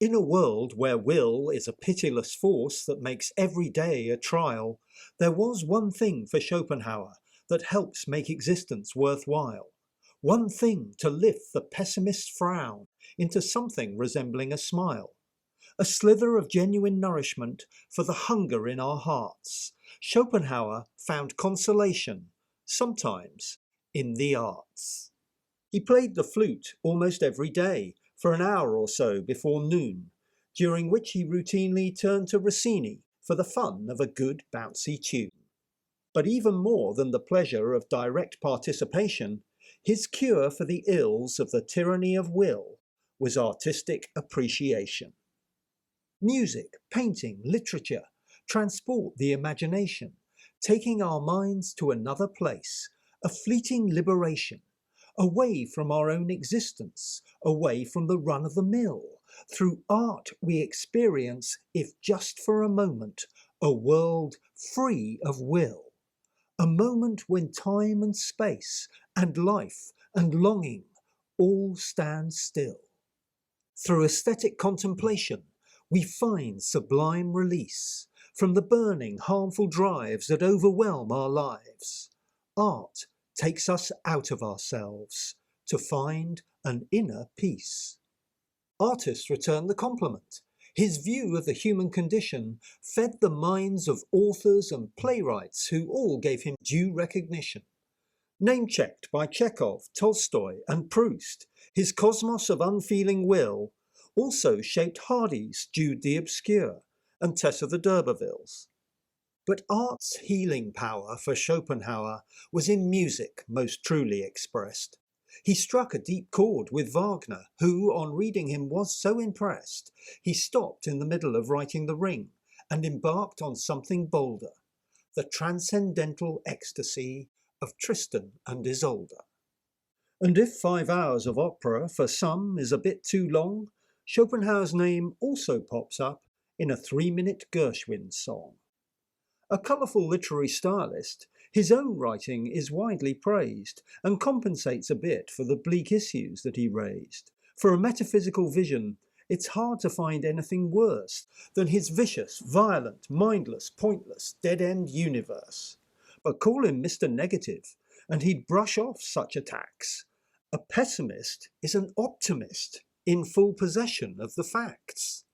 In a world where will is a pitiless force that makes every day a trial, there was one thing for Schopenhauer that helps make existence worthwhile. One thing to lift the pessimist's frown into something resembling a smile. A slither of genuine nourishment for the hunger in our hearts. Schopenhauer found consolation, sometimes, in the arts. He played the flute almost every day for an hour or so before noon, during which he routinely turned to Rossini for the fun of a good bouncy tune. But even more than the pleasure of direct participation, his cure for the ills of the tyranny of will was artistic appreciation. Music, painting, literature transport the imagination, taking our minds to another place, a fleeting liberation, away from our own existence, away from the run-of-the-mill. Through art we experience, if just for a moment, a world free of will. A moment when time and space and life and longing all stand still. Through aesthetic contemplation, we find sublime release from the burning, harmful drives that overwhelm our lives. Art takes us out of ourselves to find an inner peace. Artists return the compliment. His view of the human condition fed the minds of authors and playwrights who all gave him due recognition. Name-checked by Chekhov, Tolstoy and Proust, his cosmos of unfeeling will also shaped Hardy's Jude the Obscure and Tessa the d'Urbervilles. But art's healing power for Schopenhauer was in music most truly expressed. He struck a deep chord with Wagner, who, on reading him, was so impressed, he stopped in the middle of writing The Ring and embarked on something bolder, the transcendental ecstasy of Tristan and Isolde. And if 5 hours of opera for some is a bit too long, Schopenhauer's name also pops up in a 3-minute Gershwin song. A colourful literary stylist, his own writing is widely praised and compensates a bit for the bleak issues that he raised. For a metaphysical vision, it's hard to find anything worse than his vicious, violent, mindless, pointless, dead-end universe. But call him Mr. Negative, and he'd brush off such attacks. A pessimist is an optimist in full possession of the facts.